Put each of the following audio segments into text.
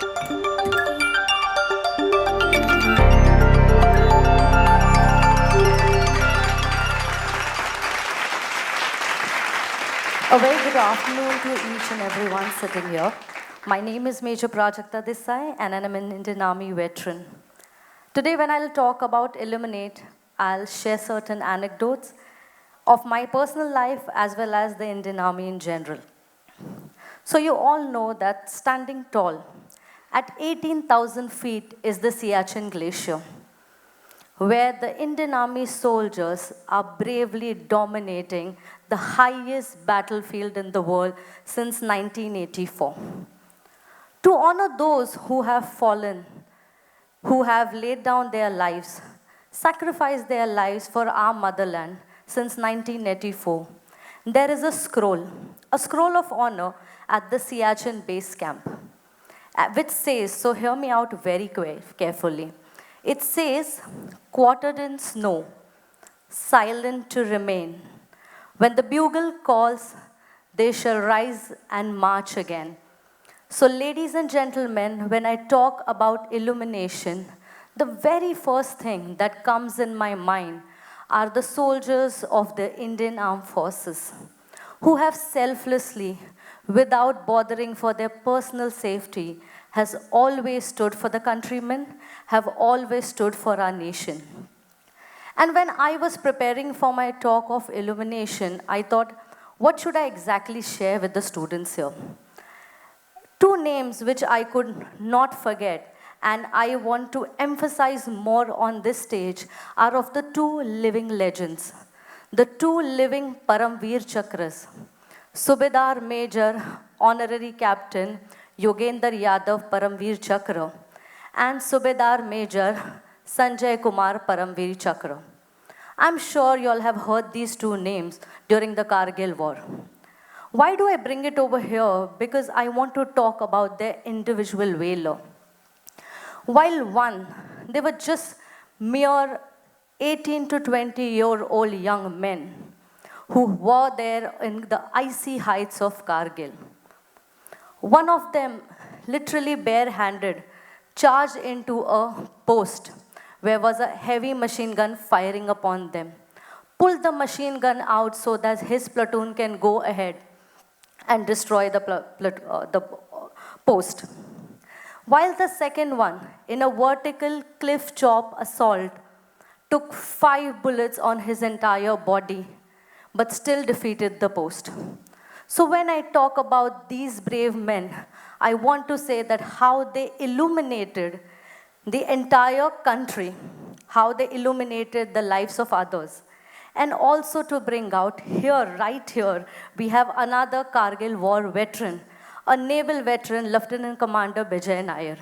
A very good afternoon to each and everyone sitting here. My name is Major Prajakta Desai and I'm an Indian Army veteran. Today when I'll talk about Illuminate, I'll share certain anecdotes of my personal life as well as the Indian Army in general. So you all know that standing tall at 18,000 feet is the Siachen Glacier, where the Indian Army soldiers are bravely dominating the highest battlefield in the world since 1984. To honor those who have fallen, who have laid down their lives, sacrificed their lives for our motherland since 1984, there is a scroll of honor at the Siachen base camp, which says, so hear me out very carefully. It says, quartered in snow, silent to remain. When the bugle calls, they shall rise and march again. So ladies and gentlemen, when I talk about illumination, the very first thing that comes in my mind are the soldiers of the Indian Armed Forces who have selflessly, without bothering for their personal safety, has always stood for the countrymen, have always stood for our nation. And when I was preparing for my talk of illumination, I thought, what should I exactly share with the students here? Two names which I could not forget, and I want to emphasize more on this stage, are of the two living legends, the two living Paramveer Chakras, Subedar Major, Honorary Captain Yogendar Yadav Paramveer Chakra, and Subedar Major Sanjay Kumar Paramveer Chakra. I'm sure you all have heard these two names during the Kargil War. Why do I bring it over here? Because I want to talk about their individual valor. While one, they were just mere 18 to 20-year-old young men who were there in the icy heights of Kargil. One of them, literally barehanded, charged into a post where was a heavy machine gun firing upon them. Pulled the machine gun out so that his platoon can go ahead and destroy the post. While the second one, in a vertical cliff chop assault, took 5 bullets on his entire body, but still defeated the post. So when I talk about these brave men, I want to say that how they illuminated the entire country, how they illuminated the lives of others. And also to bring out here, right here, we have another Kargil War veteran, a naval veteran, Lieutenant Commander Bijay Nair.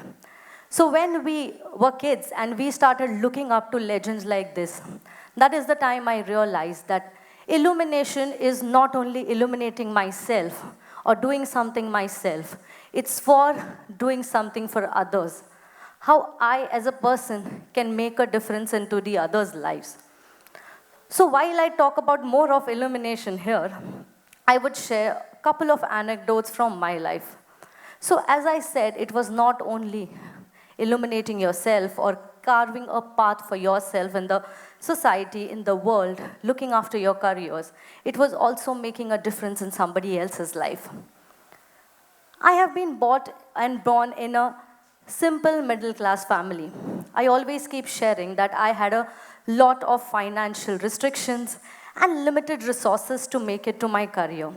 So when we were kids and we started looking up to legends like this, that is the time I realized that illumination is not only illuminating myself or doing something myself, it's for doing something for others. How I as a person can make a difference into the others' lives. So while I talk about more of illumination here, I would share a couple of anecdotes from my life. So as I said, it was not only illuminating yourself or carving a path for yourself in the society, in the world, looking after your careers. It was also making a difference in somebody else's life. I have been bought and born in a simple middle-class family. I always keep sharing that I had a lot of financial restrictions and limited resources to make it to my career.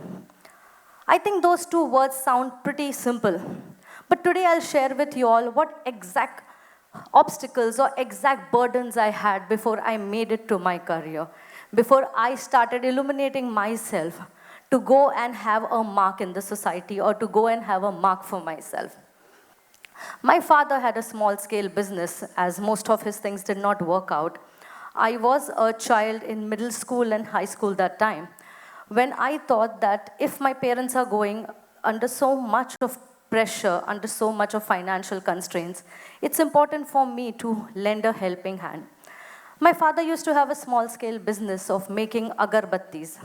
I think those two words sound pretty simple, but today I'll share with you all what exact obstacles or exact burdens I had before I made it to my career, before I started illuminating myself to go and have a mark in the society or to go and have a mark for myself. My father had a small-scale business, as most of his things did not work out. I was a child in middle school and high school that time, when I thought that if my parents are going under so much of pressure, under so much of financial constraints, it's important for me to lend a helping hand. My father used to have a small-scale business of making agarbattis.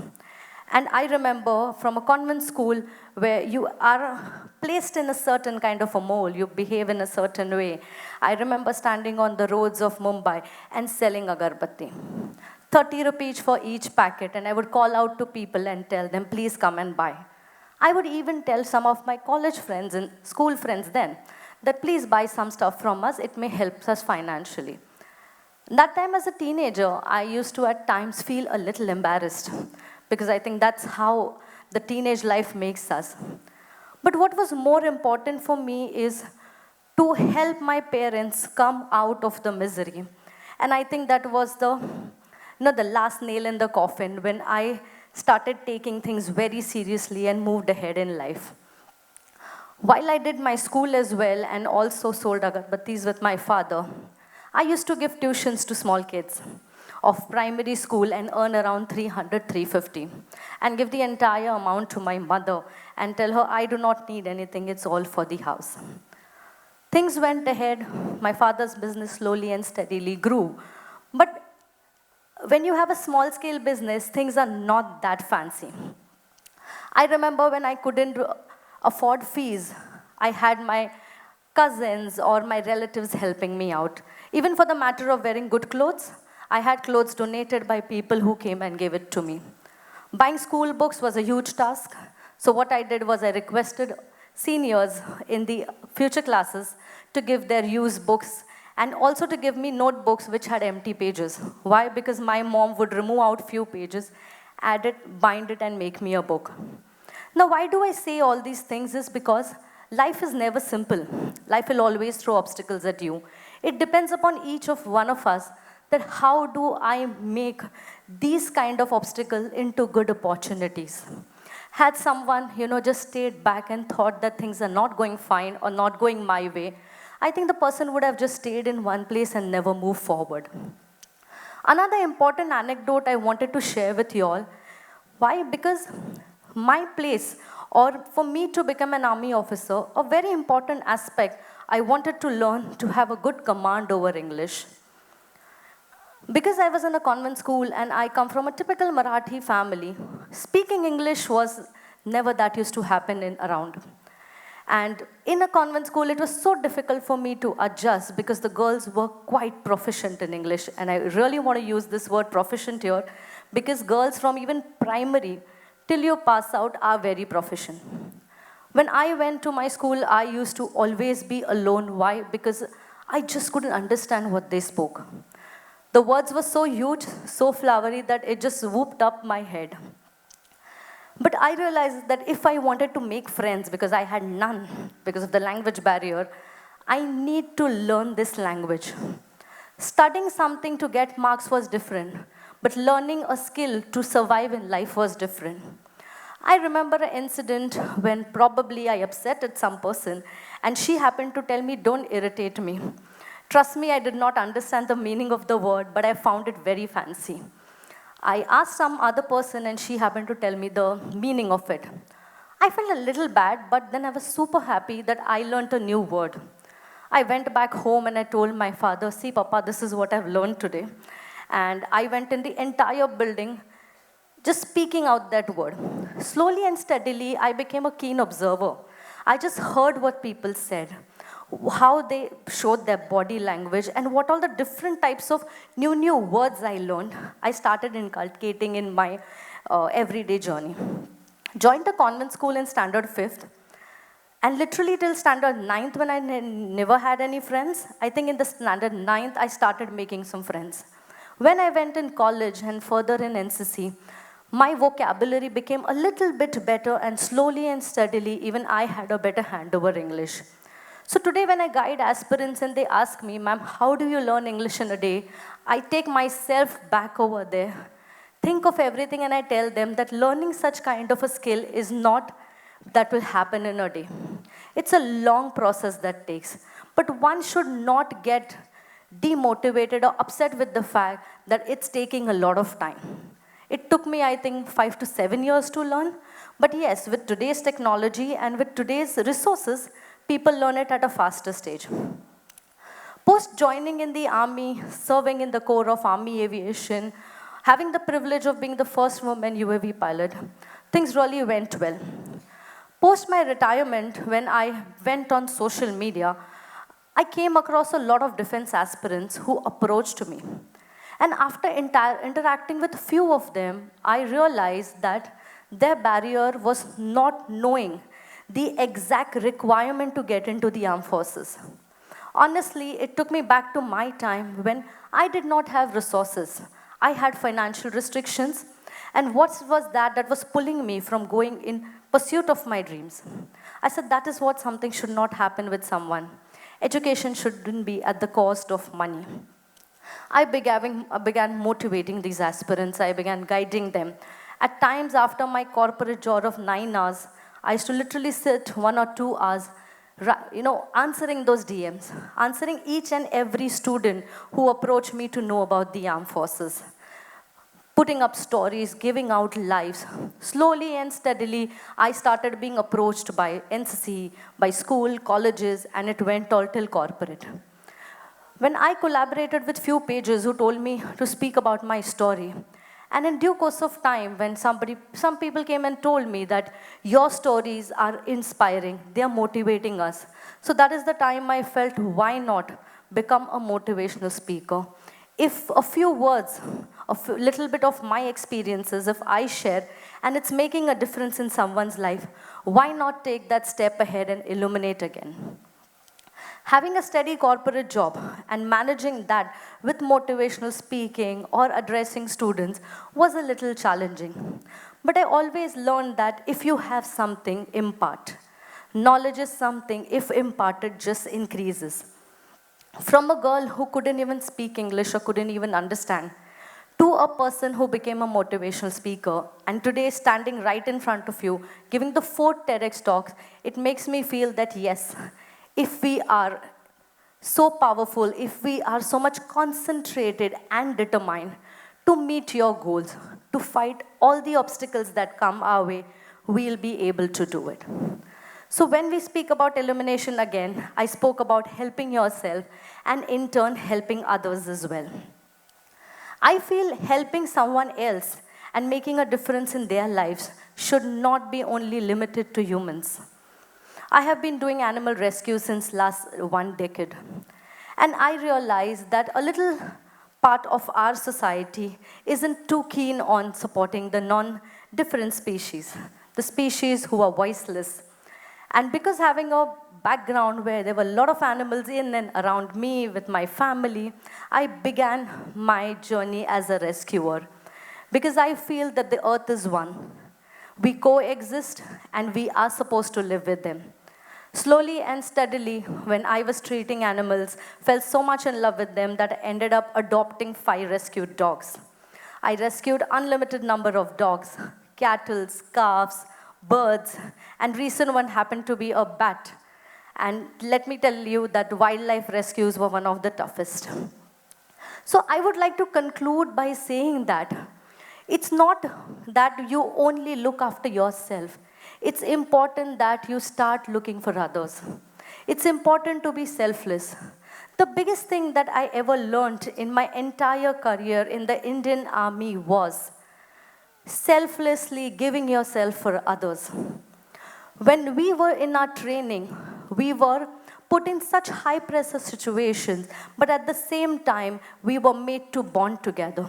And I remember from a convent school where you are placed in a certain kind of a mold, you behave in a certain way. I remember standing on the roads of Mumbai and selling agarbatti. 30 rupees for each packet, and I would call out to people and tell them, please come and buy. I would even tell some of my college friends and school friends then that please buy some stuff from us, it may help us financially. That time as a teenager, I used to at times feel a little embarrassed because I think that's how the teenage life makes us. But what was more important for me is to help my parents come out of the misery. And I think that was the last nail in the coffin when I started taking things very seriously and moved ahead in life. While I did my school as well and also sold agarbattis with my father, I used to give tuitions to small kids of primary school and earn around 300, 350 and give the entire amount to my mother and tell her, I do not need anything, it's all for the house. Things went ahead, my father's business slowly and steadily grew. But when you have a small scale business, things are not that fancy. I remember when I couldn't afford fees, I had my cousins or my relatives helping me out. Even for the matter of wearing good clothes, I had clothes donated by people who came and gave it to me. Buying school books was a huge task. So what I did was I requested seniors in the future classes to give their used books and also to give me notebooks which had empty pages. Why? Because my mom would remove out few pages, add it, bind it, and make me a book. Now, why do I say all these things is because life is never simple. Life will always throw obstacles at you. It depends upon each of one of us that how do I make these kind of obstacles into good opportunities. Had someone, just stayed back and thought that things are not going fine or not going my way, I think the person would have just stayed in one place and never moved forward. Another important anecdote I wanted to share with you all. Why? Because my place, or for me to become an army officer, a very important aspect I wanted to learn to have a good command over English. Because I was in a convent school and I come from a typical Marathi family, speaking English was never that used to happen around. And in a convent school, it was so difficult for me to adjust because the girls were quite proficient in English. And I really want to use this word proficient here because girls from even primary till you pass out are very proficient. When I went to my school, I used to always be alone. Why? Because I just couldn't understand what they spoke. The words were so huge, so flowery that it just whooped up my head. But I realized that if I wanted to make friends, because I had none, because of the language barrier, I need to learn this language. Studying something to get marks was different, but learning a skill to survive in life was different. I remember an incident when probably I upset at some person, and she happened to tell me, don't irritate me. Trust me, I did not understand the meaning of the word, but I found it very fancy. I asked some other person and she happened to tell me the meaning of it. I felt a little bad, but then I was super happy that I learned a new word. I went back home and I told my father, see Papa, this is what I've learned today. And I went in the entire building just speaking out that word. Slowly and steadily, I became a keen observer. I just heard what people said, how they showed their body language, and what all the different types of new words I learned, I started inculcating in my everyday journey. Joined a convent school in standard 5th, and literally till standard 9th when I never had any friends, I think in the standard 9th I started making some friends. When I went in college and further in NCC, my vocabulary became a little bit better, and slowly and steadily even I had a better hand over English. So today when I guide aspirants and they ask me, ma'am, how do you learn English in a day? I take myself back over there, think of everything, and I tell them that learning such kind of a skill is not that will happen in a day. It's a long process that takes. But one should not get demotivated or upset with the fact that it's taking a lot of time. It took me, I think, 5 to 7 years to learn. But yes, with today's technology and with today's resources, people learn it at a faster stage. Post joining in the army, serving in the Corps of Army Aviation, Having the privilege of being the first woman UAV pilot, things really went well. Post my retirement, when I went on social media, I came across a lot of defense aspirants who approached me. And after interacting with few of them, I realized that their barrier was not knowing the exact requirement to get into the armed forces. Honestly, it took me back to my time when I did not have resources. I had financial restrictions, and what was that was pulling me from going in pursuit of my dreams? I said that is what something should not happen with someone. Education shouldn't be at the cost of money. I began motivating these aspirants. I began guiding them. At times after my corporate job of 9 hours, I used to literally sit 1 or 2 hours, answering those DMs, answering each and every student who approached me to know about the armed forces, putting up stories, giving out lives. Slowly and steadily, I started being approached by NCC, by school, colleges, and it went all till corporate. When I collaborated with few pages who told me to speak about my story, and in due course of time, when some people came and told me that your stories are inspiring, they are motivating us. So that is the time I felt, why not become a motivational speaker? If a few words, little bit of my experiences, if I share, and it's making a difference in someone's life, why not take that step ahead and illuminate again? Having a steady corporate job and managing that with motivational speaking or addressing students was a little challenging. But I always learned that if you have something, impart. Knowledge is something, if imparted, just increases. From a girl who couldn't even speak English or couldn't even understand, to a person who became a motivational speaker, and today standing right in front of you, giving the 4 TEDx talks, it makes me feel that yes, if we are so powerful, if we are so much concentrated and determined to meet your goals, to fight all the obstacles that come our way, we'll be able to do it. So when we speak about illumination again, I spoke about helping yourself and in turn helping others as well. I feel helping someone else and making a difference in their lives should not be only limited to humans. I have been doing animal rescue since last 1 decade. And I realized that a little part of our society isn't too keen on supporting the non-different species, the species who are voiceless. And because having a background where there were a lot of animals in and around me with my family, I began my journey as a rescuer. Because I feel that the earth is one. We coexist and we are supposed to live with them. Slowly and steadily, when I was treating animals, fell so much in love with them that I ended up adopting 5 rescued dogs. I rescued unlimited number of dogs, cattle, calves, birds, and recent one happened to be a bat. And let me tell you that wildlife rescues were one of the toughest. So I would like to conclude by saying that it's not that you only look after yourself. It's important that you start looking for others. It's important to be selfless. The biggest thing that I ever learned in my entire career in the Indian Army was selflessly giving yourself for others. When we were in our training, we were put in such high pressure situations, but at the same time, we were made to bond together.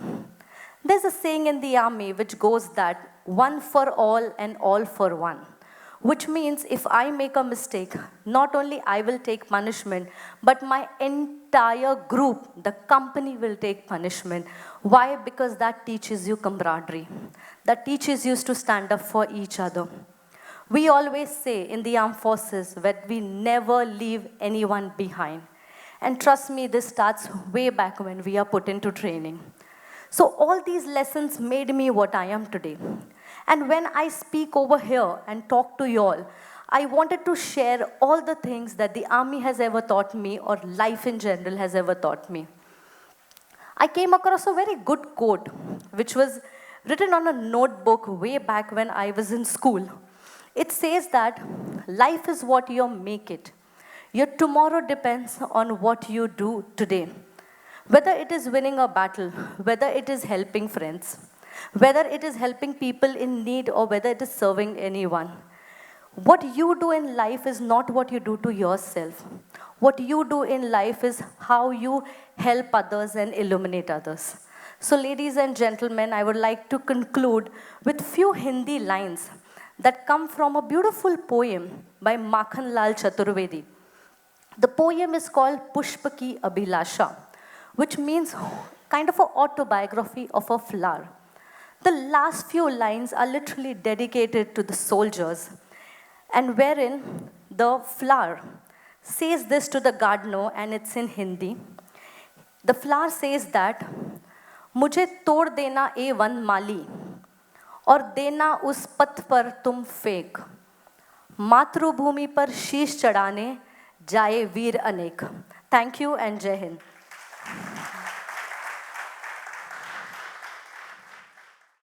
There's a saying in the army which goes that one for all and all for one, which means if I make a mistake, not only I will take punishment, but my entire group, the company will take punishment. Why? Because that teaches you camaraderie. That teaches you to stand up for each other. We always say in the armed forces that we never leave anyone behind. And trust me, this starts way back when we are put into training. So all these lessons made me what I am today. And when I speak over here and talk to you all, I wanted to share all the things that the army has ever taught me or life in general has ever taught me. I came across a very good quote, which was written on a notebook way back when I was in school. It says that life is what you make it. Your tomorrow depends on what you do today. Whether it is winning a battle, whether it is helping friends, whether it is helping people in need, or whether it is serving anyone, what you do in life is not what you do to yourself. What you do in life is how you help others and illuminate others. So, ladies and gentlemen, I would like to conclude with few Hindi lines that come from a beautiful poem by Makhan Lal Chaturvedi. The poem is called Pushpa Ki Abhilasha, which means kind of an autobiography of a flower. The last few lines are literally dedicated to the soldiers, and wherein the flower says this to the gardener, and it's in Hindi. The flower says that, मुझे तोड़ देना ए one माली और देना उस पथ पर तुम फेंक, मातृभूमि पर शीश चढ़ाने जाए वीर अनेक. Thank you and Jai Hind.